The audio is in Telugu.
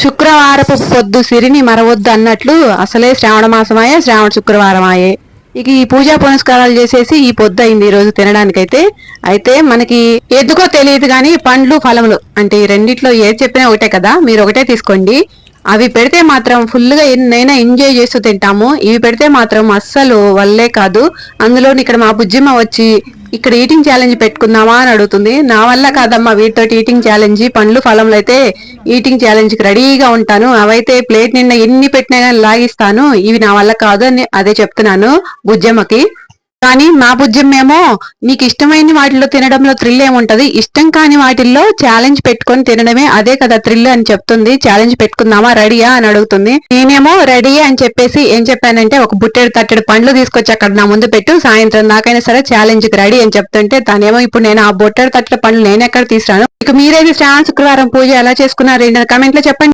శుక్రవారపు పొద్దు సిరిని మరవద్దు అన్నట్లు అసలే శ్రావణ మాసమాయే, శ్రావణ శుక్రవారమాయే. ఇక ఈ పూజా పునస్కారాలు చేసేసి ఈ పొద్దు అయింది ఈ రోజు తినడానికైతే. అయితే మనకి ఎందుకో తెలియదు కానీ పండ్లు ఫలములు అంటే ఈ రెండిట్లో ఏది చెప్పినా ఒకటే కదా, మీరు ఒకటే తీసుకోండి. అవి పెడితే మాత్రం ఫుల్ గా ఎన్నైనా ఎంజాయ్ చేస్తూ తింటాము. ఇవి పెడితే మాత్రం అస్సలు వల్లే కాదు. అందులో ఇక్కడ మా బుజ్జిమ్మ వచ్చి ఇక్కడ ఈటింగ్ ఛాలెంజ్ పెట్టుకుందామా అని అడుగుతుంది. నా వల్ల కాదమ్మా వీటితో ఈటింగ్ ఛాలెంజ్. పండ్లు ఫలంలో అయితే ఈటింగ్ ఛాలెంజ్ కి రెడీగా ఉంటాను. అవైతే ప్లేట్ నిండా ఎన్ని పెట్టినా కానీ లాగిస్తాను. ఇవి నా వల్ల కాదు అని అదే చెప్తున్నాను బుజ్జమ్మకి. కానీ మా బుజ్జమ్మేమో నీకు ఇష్టమైన వాటిలో తినడంలో థ్రిల్ ఏముంటది, ఇష్టం కాని వాటిల్లో ఛాలెంజ్ పెట్టుకొని తినడమే అదే కదా థ్రిల్ అని చెప్తుంది. ఛాలెంజ్ పెట్టుకుందామా రెడీయా అని అడుగుతుంది. నేనేమో రెడీ అని చెప్పేసి ఏం చెప్పానంటే ఒక బుట్టెడు తట్టెడు పండ్లు తీసుకొచ్చి అక్కడ నా ముందు పెట్టు, సాయంత్రం దాకైనా సరే ఛాలెంజ్ కి రెడీ అని చెప్తుంటే తనేమో ఇప్పుడు నేను ఆ బుట్టెడు తట్టెడు పండ్లు నేను ఎక్కడ తీసుకురాను. ఇక మీరేది శ్రావణ శుక్రవారం పూజ ఎలా చేసుకున్నారు ఏంటని కమెంట్ లో చెప్పండి.